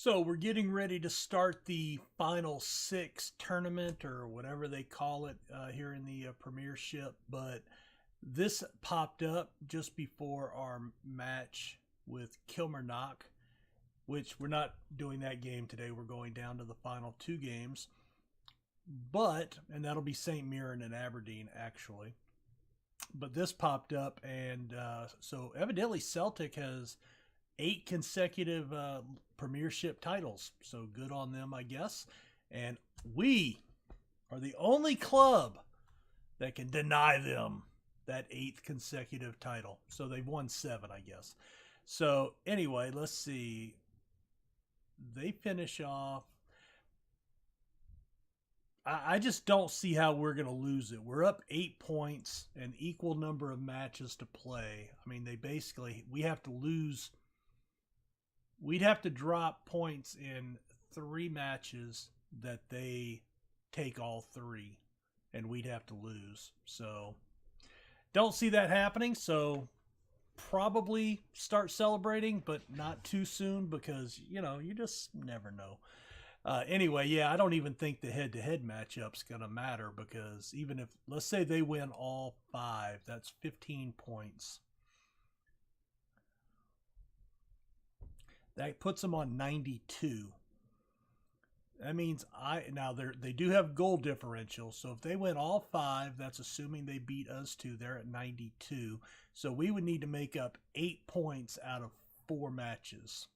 So we're getting ready to start the Final Six tournament or whatever they call it here in the Premiership. But this popped up just before our match with Kilmarnock, which we're not doing that game today. We're going down to the final two games. And that'll be St. Mirren and Aberdeen, actually. But this popped up, and so evidently Celtic has 8 consecutive Premiership titles. So good on them, I guess. And we are the only club that can deny them that 8th consecutive title. So they've won 7, I guess. So anyway, let's see. They finish off. I just don't see how we're going to lose it. We're up 8 points, an equal number of matches to play. I mean, we have to lose. We'd have to drop points in 3 matches that they take all 3, and we'd have to lose. So, don't see that happening. So, probably start celebrating, but not too soon because, you just never know. Anyway, yeah, I don't even think the head-to-head matchup's going to matter because even if, let's say they win all 5, that's 15 points. That puts them on 92. That means they do have goal differential. So if they win all 5, that's assuming they beat us 2. They're at 92. So we would need to make up 8 points out of 4 matches.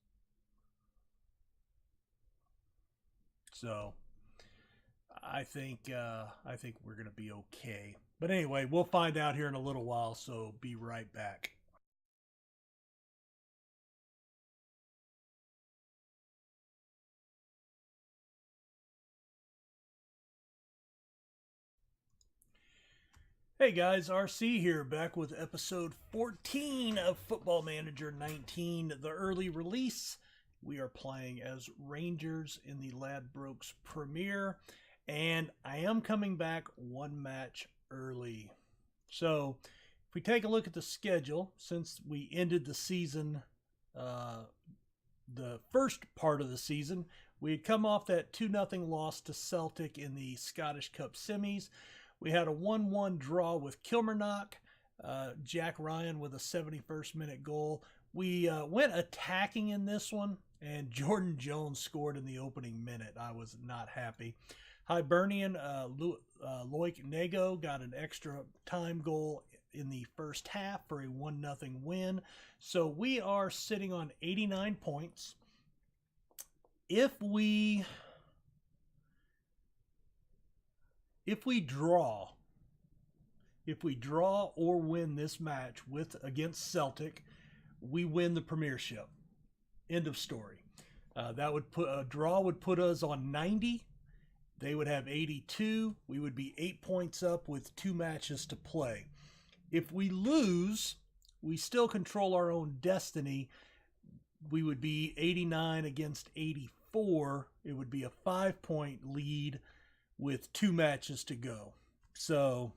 So I think we're going to be okay. But anyway, we'll find out here in a little while. So be right back. Hey guys, RC here, back with episode 14 of Football Manager 19, the early release. We are playing as Rangers in the Ladsbroke Premiership, and I am coming back 1 match early. So, if we take a look at the schedule, since we ended the season, the first part of the season, we had come off that 2-0 loss to Celtic in the Scottish Cup semis. We had a 1-1 draw with Kilmarnock, Jack Ryan with a 71st minute goal. We went attacking in this one, and Jordan Jones scored in the opening minute. I was not happy. Hibernian Loic Nego got an extra time goal in the first half for a 1-0 win. So we are sitting on 89 points. If we draw or win this match against Celtic, we win the Premiership. End of story. A draw would put us on 90. They would have 82. We would be 8 points up with 2 matches to play. If we lose, we still control our own destiny. We would be 89 against 84. It would be a 5-point lead with 2 matches to go. So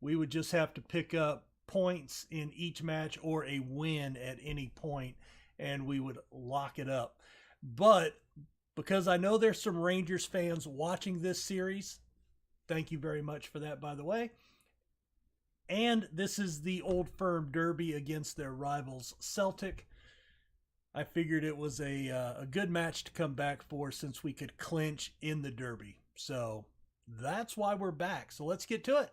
we would just have to pick up points in each match or a win at any point, and we would lock it up. But because I know there's some Rangers fans watching this series, thank you very much for that, by the way. And this is the Old Firm Derby against their rivals Celtic. I figured it was a good match to come back for since we could clinch in the Derby. So that's why we're back. So let's get to it.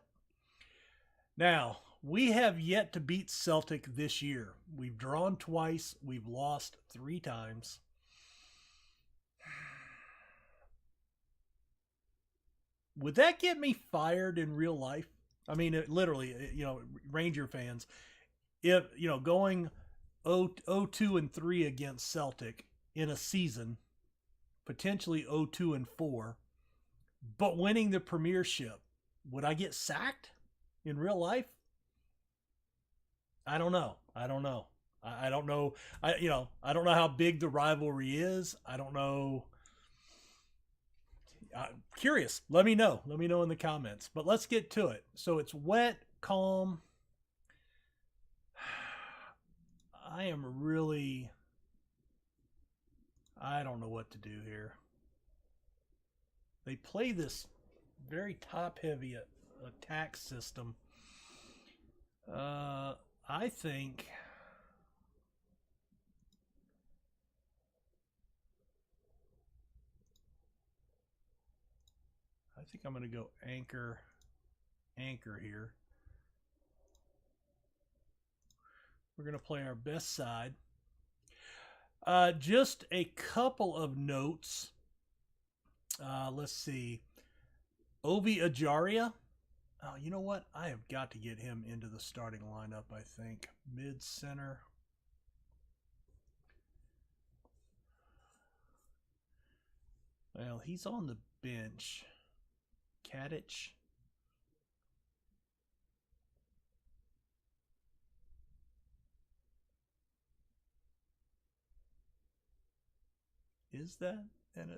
Now, we have yet to beat Celtic this year. We've drawn twice. We've lost 3 times. Would that get me fired in real life? I mean, literally, Ranger fans, if, going 0-2-3 against Celtic in a season, potentially 0-2-4, but winning the Premiership, would I get sacked in real life? I don't know. I don't know. I don't know. I don't know how big the rivalry is. I don't know. Curious. Let me know. Let me know in the comments. But let's get to it. So it's wet, calm. I am really I don't know what to do here. They play this very top-heavy attack system. I think I'm going to go anchor here. We're going to play our best side. Just a couple of notes. Let's see. Ovi Ajaria. Oh, you know what? I have got to get him into the starting lineup, I think. Mid-center. Well, he's on the bench. Kadich. Is that? And I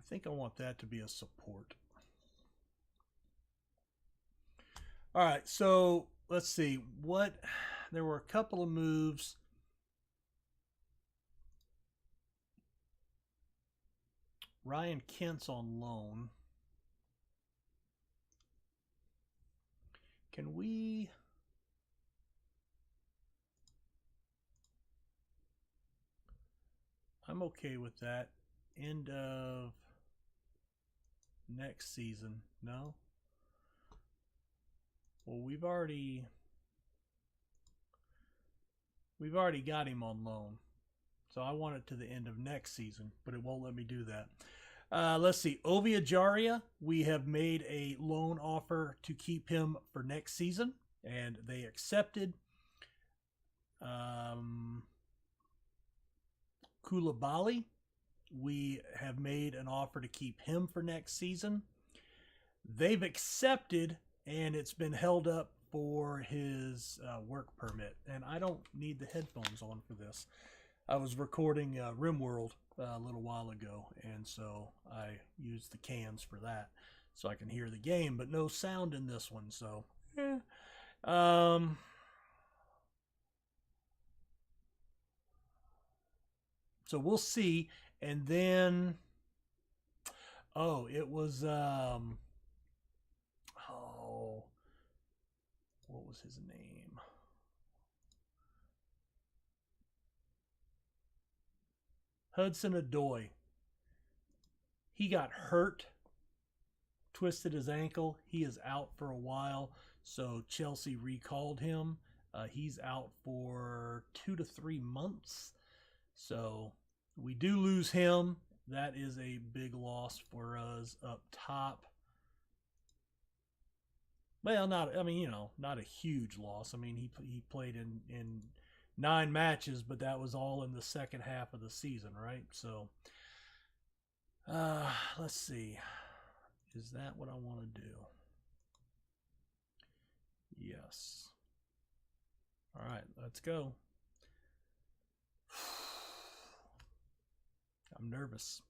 think I want that to be a support. All right, so let's see. There were a couple of moves. Ryan Kent's on loan. Can we... I'm okay with that. End of next season. No? Well, we've already got him on loan. So I want it to the end of next season, but it won't let me do that. Let's see. Ovi Ajaria, we have made a loan offer to keep him for next season, and they accepted. Koulibaly, we have made an offer to keep him for next season. They've accepted, and it's been held up for his work permit. And I don't need the headphones on for this. I was recording RimWorld a little while ago, and so I used the cans for that so I can hear the game, but no sound in this one. So, so we'll see. And then, it was what was his name? Hudson Odoi. He got hurt, twisted his ankle. He is out for a while, so Chelsea recalled him. He's out for 2 to 3 months. So we do lose him. That is a big loss for us up top. Well, not a huge loss. I mean, he played in 9 matches, but that was all in the second half of the season, right? So, let's see. Is that what I want to do? Yes. All right, let's go. I'm nervous.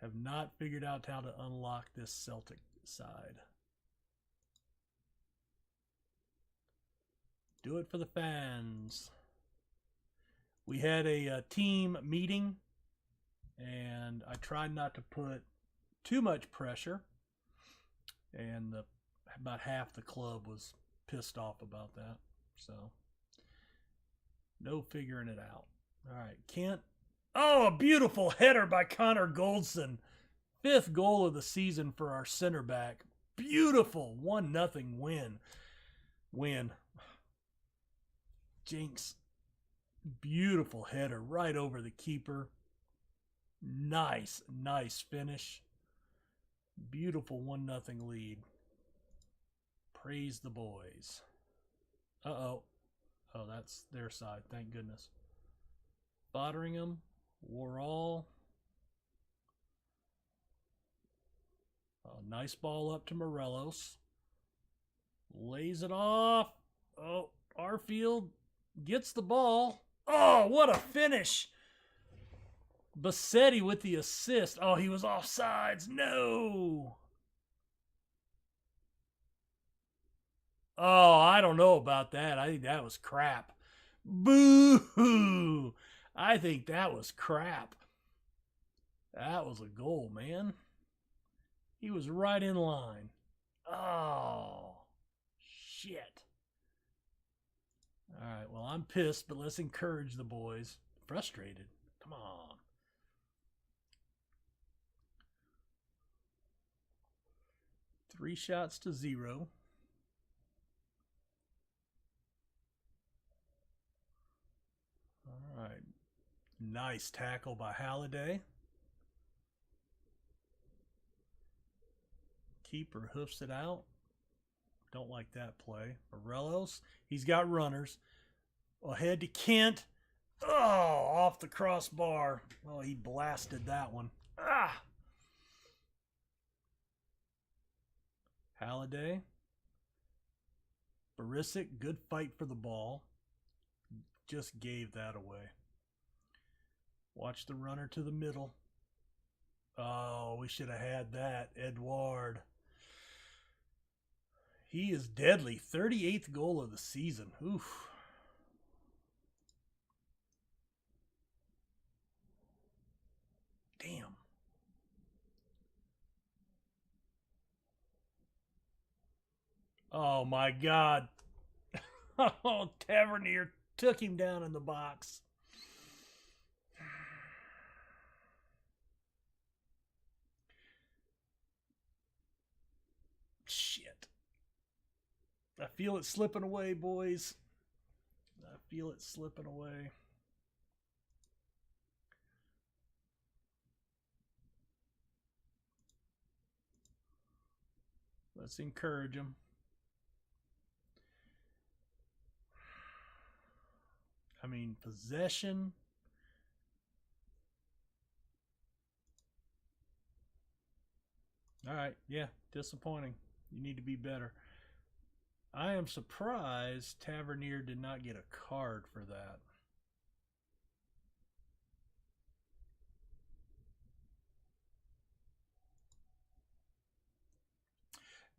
Have not figured out how to unlock this Celtic side. Do it for the fans. We had a team meeting, and I tried not to put too much pressure, and about half the club was pissed off about that. So, no figuring it out. All right, Kent. Oh, a beautiful header by Connor Goldson. 5th goal of the season for our center back. Beautiful 1-0 win. Jinx. Beautiful header right over the keeper. Nice finish. Beautiful 1-0 lead. Praise the boys. Uh-oh. Oh, that's their side. Thank goodness. Fodderingham. Worrall. Oh, nice ball up to Morelos. Lays it off. Oh, Arfield gets the ball. Oh, what a finish. Bassetti with the assist. Oh, he was offsides. No. Oh, I don't know about that. I think that was crap. Boo! I think that was crap. That was a goal, man. He was right in line. Oh, shit. All right, well, I'm pissed, but let's encourage the boys. Frustrated. Come on. Three shots to 0. All right. Nice tackle by Halliday. Keeper hoofs it out. Don't like that play. Morelos, he's got runners. Ahead to Kent. Oh, off the crossbar. Oh, he blasted that one. Ah. Halliday. Barisic, good fight for the ball. Just gave that away. Watch the runner to the middle. Oh, we should have had that. Edouard. He is deadly. 38th goal of the season. Oof. Damn. Oh, my God. Oh, Tavernier took him down in the box. Shit. I feel it slipping away, boys. I feel it slipping away. Let's encourage him. I mean, possession. All right, yeah, disappointing. You need to be better. I am surprised Tavernier did not get a card for that.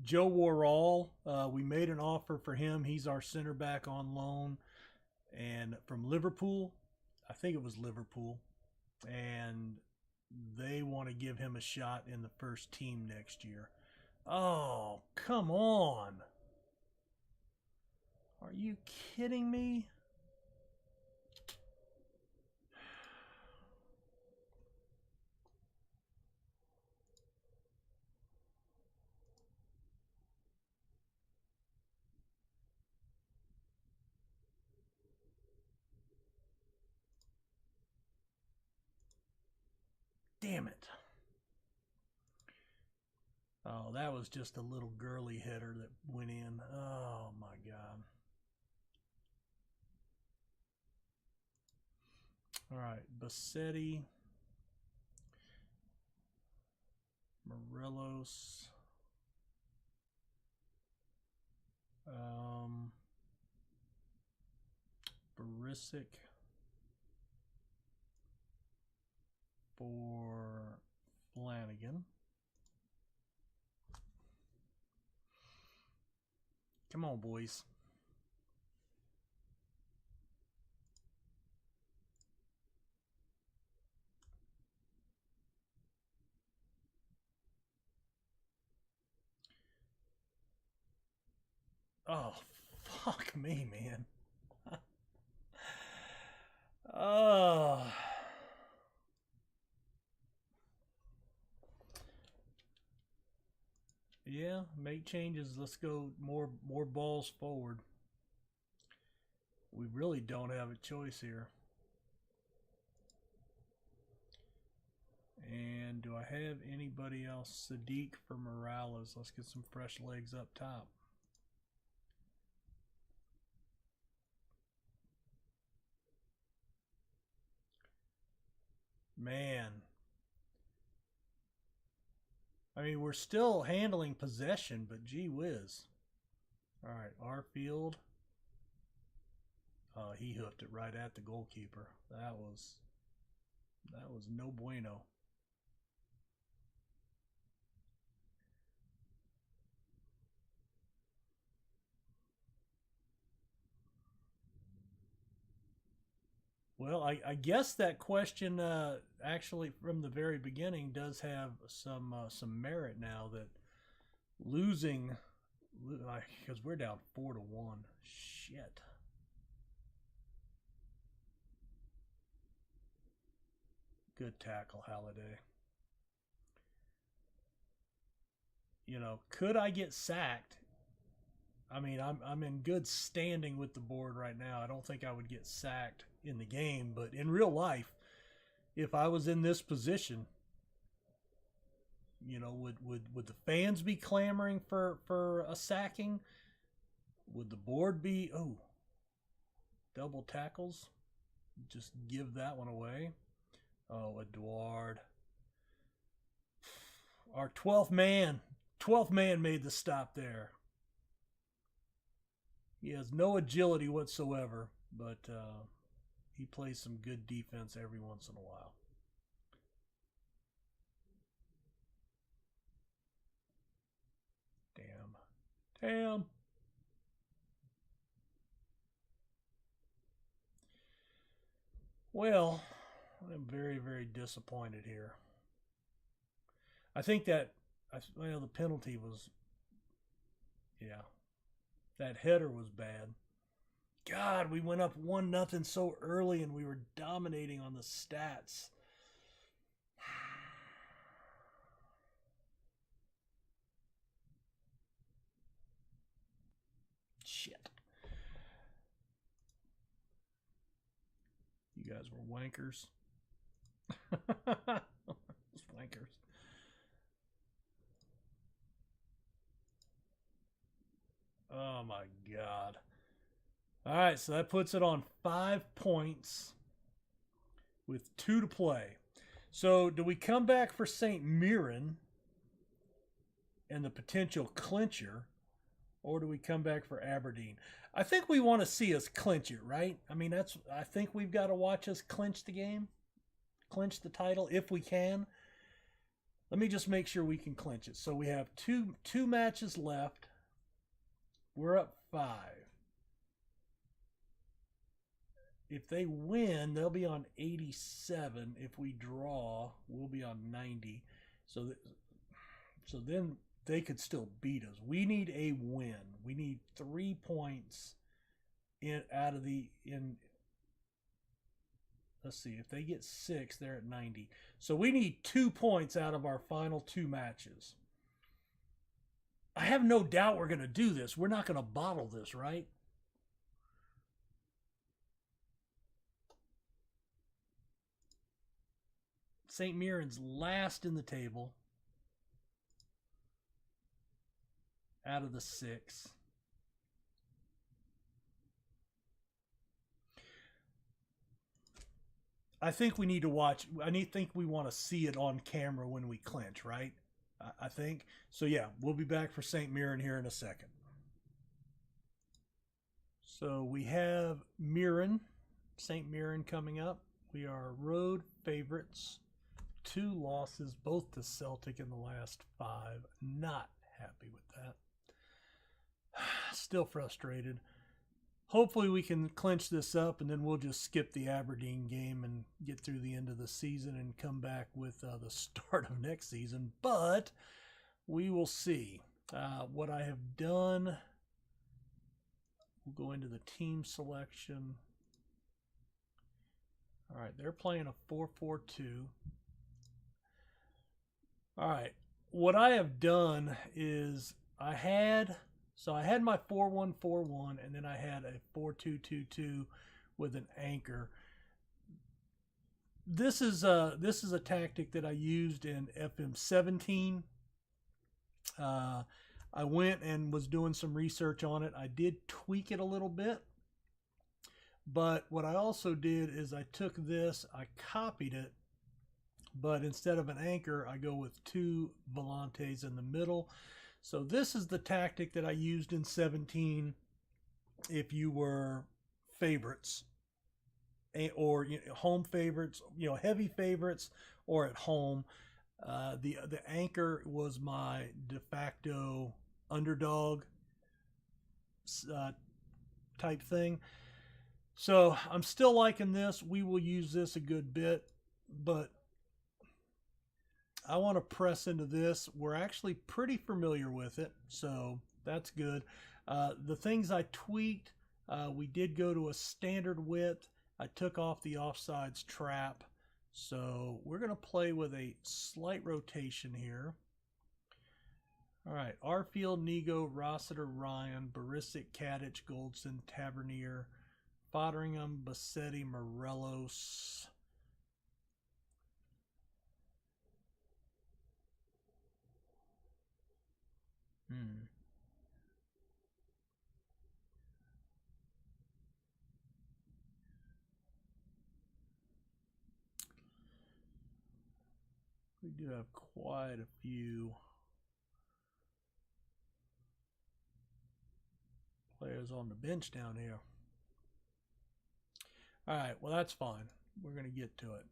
Joe Worrall, we made an offer for him. He's our center back on loan, and from Liverpool, I think it was Liverpool, and they want to give him a shot in the first team next year. Oh, come on. Are you kidding me? Damn it. Oh, that was just a little girly header that went in. Oh, my God. All right, Bassetti, Morelos, Barisic for Flanagan. Come on, boys. Oh, fuck me, man. Oh. Yeah, make changes. Let's go more balls forward. We really don't have a choice here. And do I have anybody else? Sadiq for Morales. Let's get some fresh legs up top. Man. I mean, we're still handling possession, but gee whiz. All right, Arfield. He hooked it right at the goalkeeper. That was no bueno. Well, I guess that question actually from the very beginning does have some merit now that losing because we're down 4-1. Shit. Good tackle, Halliday. You know, could I get sacked? I mean, I'm in good standing with the board right now. I don't think I would get sacked in the game, but in real life, if I was in this position, you know, would the fans be clamoring for a sacking? Would the board be double tackles? Just give that one away. Oh, Edouard. Our 12th man made the stop there. He has no agility whatsoever, but he plays some good defense every once in a while. Damn. Well, I'm very, very disappointed here. I think that, well, the penalty was, yeah, that header was bad. God, we went up 1-0 so early and we were dominating on the stats. Shit. You guys were wankers. Wankers. Oh my God. All right, so that puts it on 5 points with 2 to play. So do we come back for St. Mirren and the potential clincher, or do we come back for Aberdeen? I think we want to see us clinch it, right? I mean, I think we've got to watch us clinch the game, clinch the title if we can. Let me just make sure we can clinch it. So we have two matches left. We're up 5. If they win, they'll be on 87. If we draw, we'll be on 90. So then they could still beat us. We need a win. We need 3 points let's see, if they get 6, they're at 90. So we need 2 points out of our final 2 matches. I have no doubt we're going to do this. We're not going to bottle this, right? St. Mirren's last in the table out of the 6. I think we need to watch. Think we want to see it on camera when we clinch, right? I think. So yeah, we'll be back for St. Mirren here in a second. So we have St. Mirren coming up. We are road favorites. 2 losses, both to Celtic in the last 5. Not happy with that. Still frustrated. Hopefully we can clinch this up, and then we'll just skip the Aberdeen game and get through the end of the season and come back with the start of next season. But we will see. What I have done, we'll go into the team selection. All right, they're playing a 4-4-2. All right, what I have done is I had my 4-1-4-1, and then I had a 4-2-2-2 with an anchor. This is a tactic that I used in FM19. I went and was doing some research on it. I did tweak it a little bit, but what I also did is I took this, I copied it, but instead of an anchor, I go with 2 volantes in the middle. So this is the tactic that I used in 17 if you were favorites or home favorites, heavy favorites or at home. The anchor was my de facto underdog type thing. So I'm still liking this. We will use this a good bit, but I want to press into this. We're actually pretty familiar with it, so that's good. The things I tweaked, we did go to a standard width. I took off the offsides trap. So we're going to play with a slight rotation here. All right, Arfield, Nego, Rossiter, Ryan, Barisic, Kadich, Goldson, Tavernier, Fodderingham, Bassetti, Morelos. We do have quite a few players on the bench down here. All right, well, that's fine. We're going to get to it.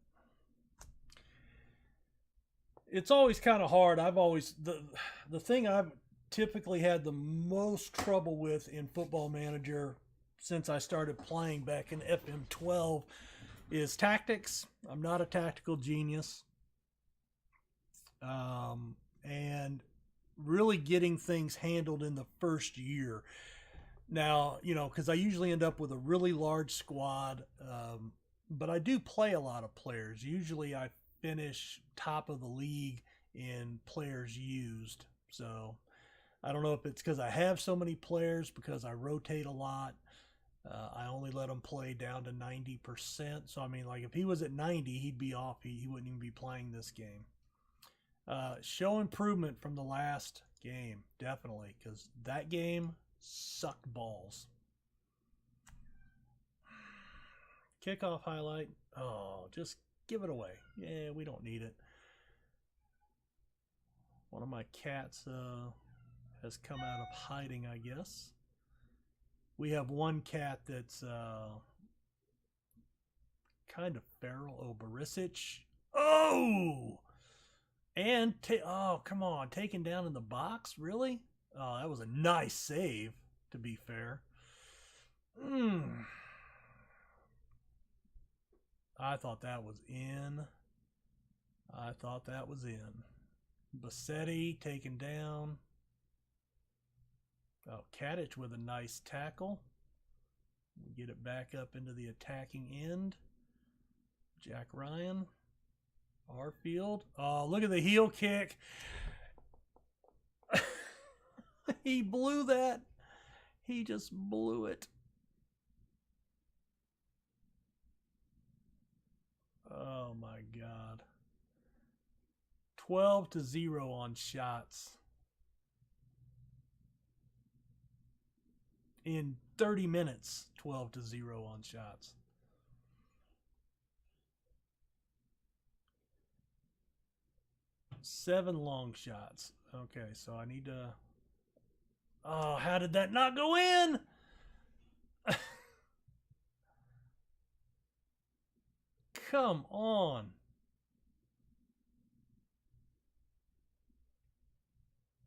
It's always kind of hard. The thing I've typically had the most trouble with in Football Manager since I started playing back in FM12 is tactics. I'm not a tactical genius. And really getting things handled in the first year. Now, because I usually end up with a really large squad, but I do play a lot of players. Usually I finish top of the league in players used. So I don't know if it's because I have so many players, because I rotate a lot. I only let him play down to 90%. So, I mean, like if he was at 90, he'd be off. He wouldn't even be playing this game. Show improvement from the last game, definitely, because that game sucked balls. Kickoff highlight. Oh, just give it away. Yeah, we don't need it. One of my cats has come out of hiding, I guess. We have one cat that's kind of feral. Oh, Barisic. Oh! And, oh, come on. Taken down in the box? Really? Oh, that was a nice save, to be fair. I thought that was in. I thought that was in. Bassetti taken down. Oh, Kadich with a nice tackle. We get it back up into the attacking end. Jack Ryan. Arfield. Oh, look at the heel kick. He blew that. He just blew it. Oh my God. 12-0 on shots. In 30 minutes, 12-0 on shots. Seven long shots. Okay, so I need to... Oh, how did that not go in? Come on.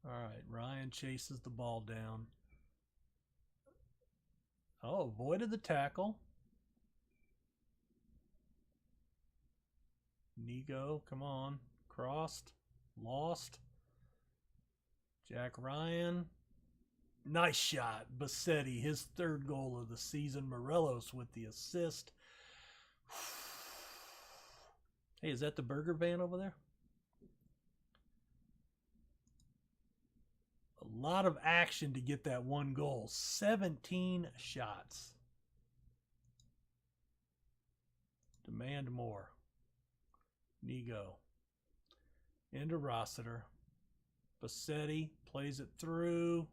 All right, Ryan chases the ball down. Oh, avoided the tackle. Nego, come on. Crossed. Lost. Jack Ryan. Nice shot. Bassetti, his third goal of the season. Morelos with the assist. Hey, is that the burger van over there? A lot of action to get that one goal. 17 shots. Demand more. Nego. Into Rossiter. Bassetti plays it through.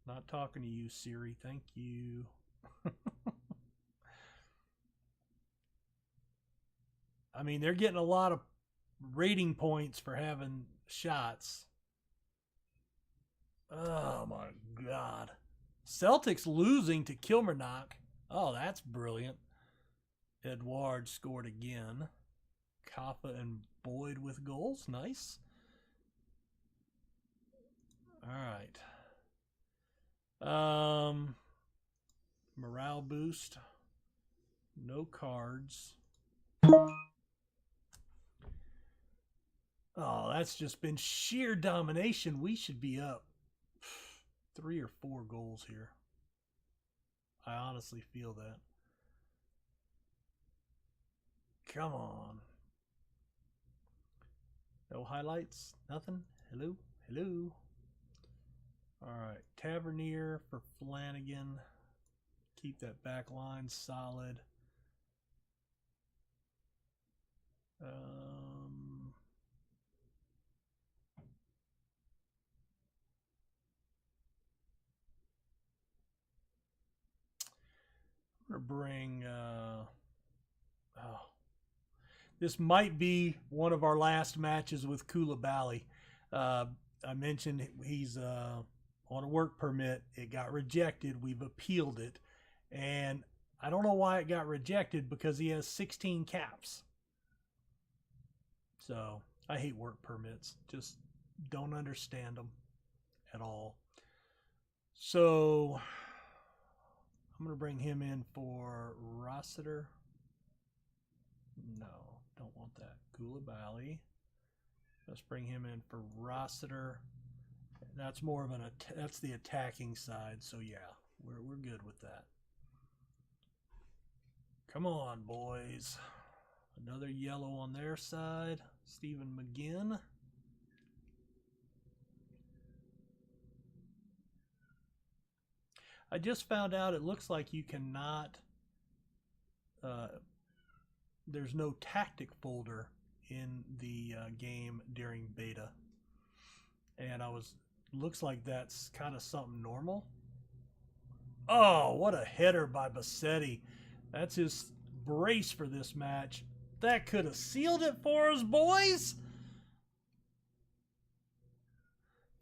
Not talking to you, Siri. Thank you. I mean, they're getting a lot of rating points for having shots. Oh, my God. Celtics losing to Kilmarnock. Oh, that's brilliant. Edouard scored again. Kappa and Boyd with goals. Nice. All right. morale boost. No cards. Oh, that's just been sheer domination. We should be up 3 or 4 goals here. I honestly feel that. Come on. No highlights? Nothing? Hello? Hello? Alright. Tavernier for Flanagan. Keep that back line solid. I'm going to bring... This might be one of our last matches with Koulibaly. I mentioned he's on a work permit. It got rejected. We've appealed it. And I don't know why it got rejected, because he has 16 caps. So I hate work permits. Just don't understand them at all. So I'm going to bring him in for Rossiter. No, don't want that. Koulibaly. Let's bring him in for Rossiter. That's more of that's the attacking side. So yeah, we're good with that. Come on, boys. Another yellow on their side. Stephen McGinn. I just found out it looks like you cannot... there's no tactic folder in the game during beta. And looks like that's kind of something normal. Oh, what a header by Bassetti. That's his brace for this match. That could have sealed it for us, boys.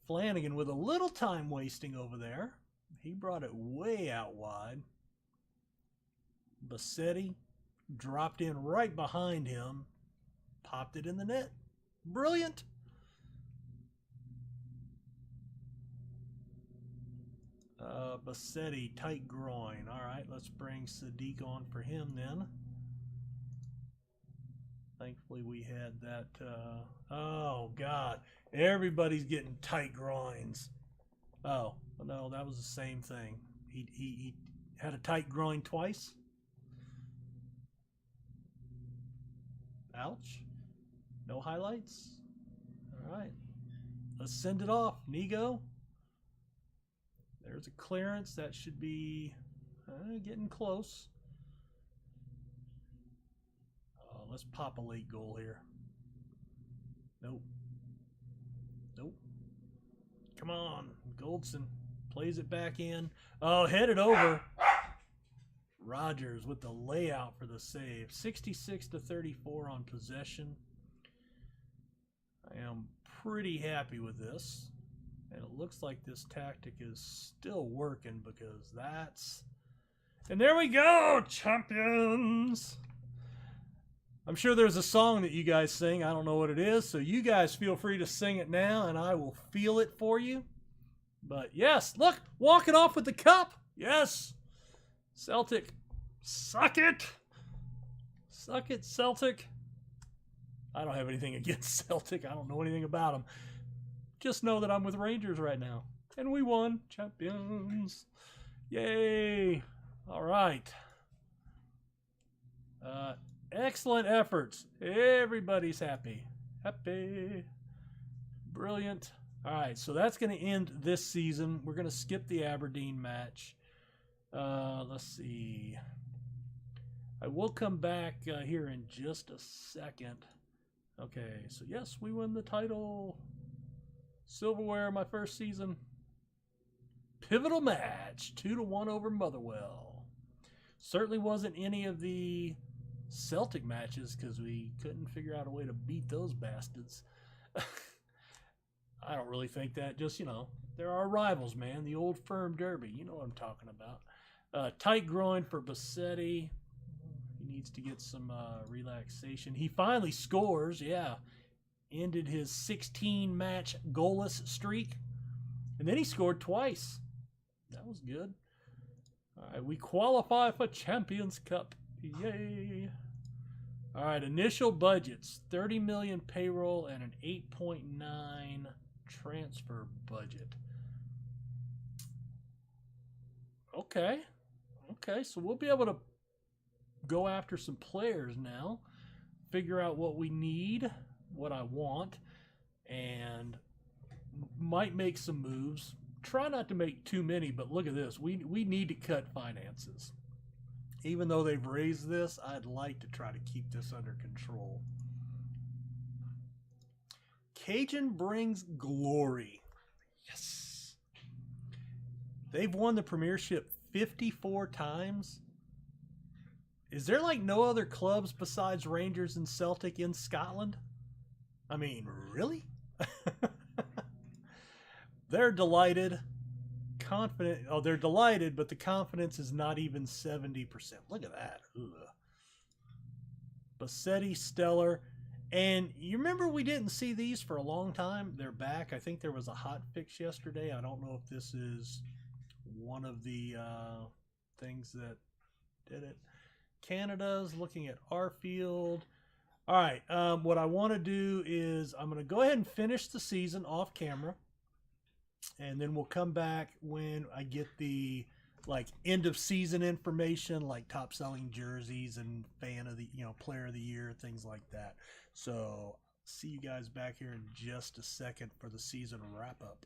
Flanagan with a little time wasting over there. He brought it way out wide. Bassetti dropped in right behind him. Popped it in the net. Brilliant. Bassetti, tight groin. All right, let's bring Sadiq on for him then. Thankfully we had that. Oh, God. Everybody's getting tight groins. Oh, no, that was the same thing. He had a tight groin twice. Ouch. No highlights. All right. Let's send it off. Nigo. There's a clearance. That should be getting close. Let's pop a late goal here. Nope. Nope. Come on. Goldson plays it back in. Oh, headed over. Rogers with the layout for the save. 66-34 on possession. I am pretty happy with this. And it looks like this tactic is still working, because that's... And there we go, champions! I'm sure there's a song that you guys sing. I don't know what it is, so you guys feel free to sing it now, and I will feel it for you. But yes, look, walking off with the cup. Yes. Celtic, suck it. Suck it, Celtic. I don't have anything against Celtic. I don't know anything about them. Just know that I'm with Rangers right now. And we won. Champions. Yay. All right. Excellent efforts. Everybody's happy. Happy. Brilliant. All right, so that's going to end this season. We're going to skip the Aberdeen match. Let's see. I will come back here in just a second. Okay, so yes, we won the title. Silverware, my first season. Pivotal match, 2-1 over Motherwell. Certainly wasn't any of the Celtic matches, because we couldn't figure out a way to beat those bastards. I don't really think that. Just, they're our rivals, man. The old firm derby. You know what I'm talking about. Tight groin for Bassetti. He needs to get some relaxation. He finally scores, yeah. Ended his 16-match goalless streak. And then he scored twice. That was good. All right, we qualify for Champions Cup. Yay. All right, initial budgets, 30 million payroll and an 8.9 transfer budget. Okay. Okay, so we'll be able to go after some players now, figure out what we need, what I want, and might make some moves. Try not to make too many, but look at this. We need to cut finances. Even though they've raised this, I'd like to try to keep this under control. Cajun brings glory. Yes. They've won the Premiership 54 times. Is there like no other clubs besides Rangers and Celtic in Scotland? I mean, really? They're delighted. Confident. Oh, they're delighted, but the confidence is not even 70%. Look at that. Ugh. Bassetti, stellar. And you remember we didn't see these for a long time. They're back. I think there was a hot fix yesterday. I don't know if this is one of the things that did it. Canada's looking at our field. All right. What I want to do is I'm going to go ahead and finish the season off camera. And then we'll come back when I get the like end of season information, like top selling jerseys and fan of the, player of the year, things like that. So see you guys back here in just a second for the season wrap up.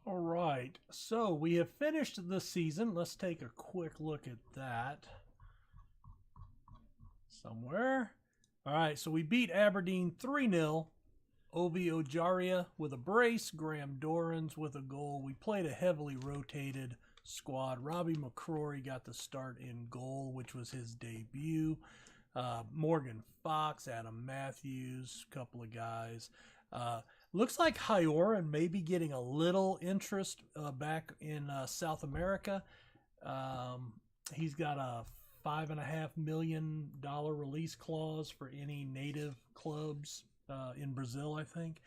All right, so we have finished the season. Let's take a quick look at that. Somewhere. All right, so we beat Aberdeen 3-0. Ovi Ojaria with a brace. Graham Dorans with a goal. We played a heavily rotated squad. Robbie McCrory got the start in goal, which was his debut. Morgan Fox, Adam Matthews, a couple of guys. Looks like Hyoran may be getting a little interest back in South America. He's got a $5.5 million release clause for any native clubs in Brazil, I think.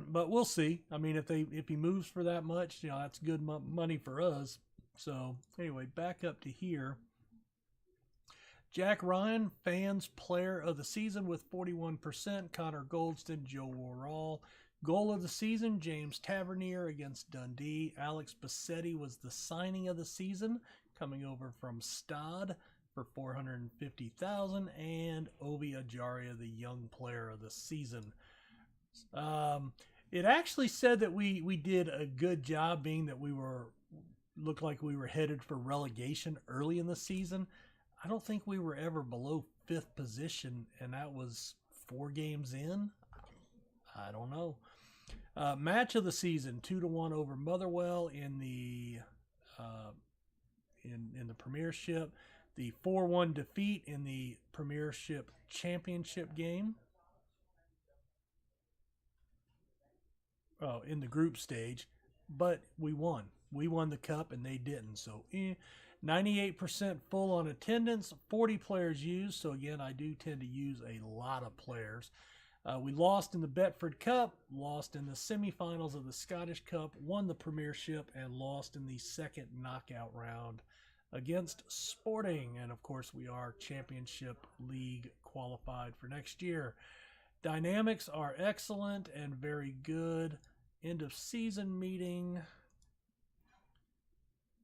But we'll see. I mean, if he moves for that much, that's good money for us. So anyway, back up to here. Jack Ryan, fans player of the season with 41%. Connor Goldston, Joe Worrall. Goal of the season, James Tavernier against Dundee. Alex Bassetti was the signing of the season, coming over from Stade for $450,000, and Ovi Ajaria, the young player of the season. It actually said that we did a good job, being that looked like we were headed for relegation early in the season. I don't think we were ever below 5th position, and that was 4 games in. I don't know. Match of the season, 2-1 over Motherwell in the in the Premiership. The 4-1 defeat in the Premiership Championship game. Oh, in the group stage, but we won. We won the cup, and they didn't. So 98% full on attendance, 40 players used. So again, I do tend to use a lot of players. We lost in the Betford Cup, lost in the semifinals of the Scottish Cup, won the Premiership, and lost in the second knockout round against Sporting. And of course, we are Championship League qualified for next year. Dynamics are excellent and very good. End of season meeting.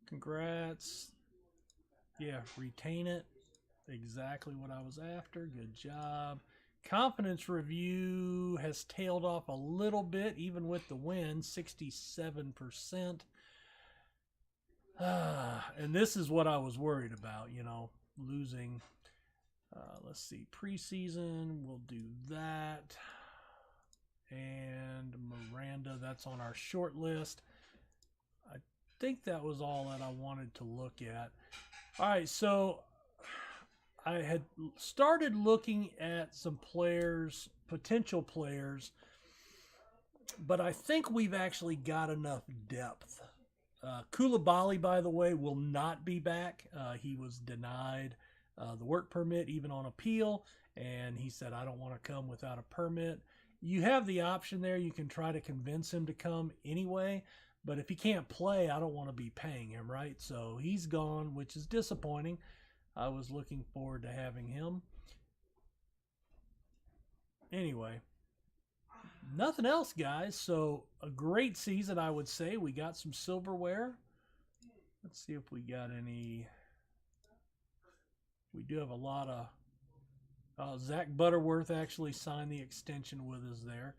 Congrats. Yeah, retain it. Exactly what I was after. Good job. Confidence review has tailed off a little bit, even with the win, 67%. And this is what I was worried about, losing. Let's see, preseason, we'll do that. And Miranda, that's on our short list. I think that was all that I wanted to look at. All right, so I had started looking at some players, potential players, but I think we've actually got enough depth. Koulibaly, by the way, will not be back. He was denied the work permit, even on appeal, and he said, I don't want to come without a permit. you have the option there. You can try to convince him to come anyway. But if he can't play, I don't want to be paying him, right? So he's gone, which is disappointing. I was looking forward to having him. Anyway, nothing else, guys. So a great season, I would say. We got some silverware. Let's see if we got any. We do have a lot of. Zach Butterworth actually signed the extension with us there.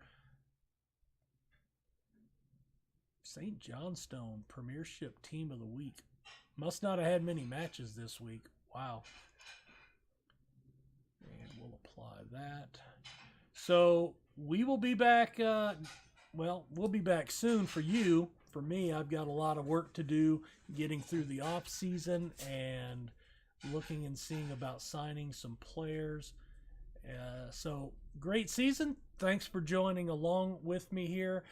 St. Johnstone Premiership Team of the Week. Must not have had many matches this week. Wow. And we'll apply that. So we will be back. We'll be back soon for you. For me, I've got a lot of work to do getting through the off season and looking and seeing about signing some players. So great season. Thanks for joining along with me here.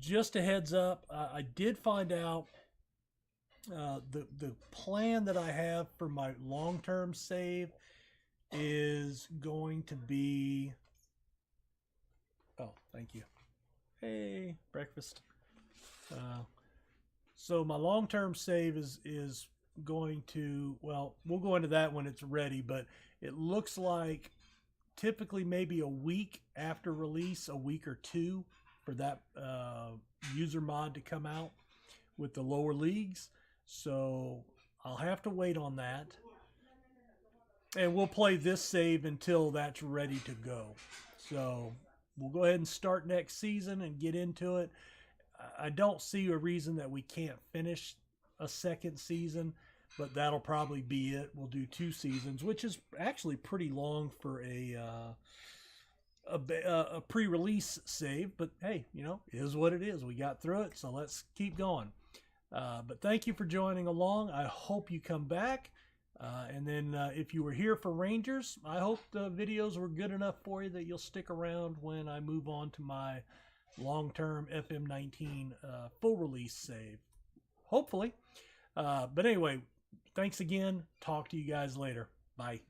Just a heads up, I did find out the plan that I have for my long-term save is going to be. Oh, thank you. Hey, breakfast. So my long-term save is going to, well, we'll go into that when it's ready, but it looks like typically maybe a week after release, a week or two for that user mod to come out with the lower leagues. So I'll have to wait on that. And we'll play this save until that's ready to go. So we'll go ahead and start next season and get into it. I don't see a reason that we can't finish a second season, but that'll probably be it. We'll do 2 seasons, which is actually pretty long for a pre-release save, but hey, you know, it is what it is. We got through it, so let's keep going. But thank you for joining along. I hope you come back. And then if you were here for Rangers, I hope the videos were good enough for you that you'll stick around when I move on to my long-term FM19 full release save. Hopefully. But anyway, thanks again. Talk to you guys later. Bye.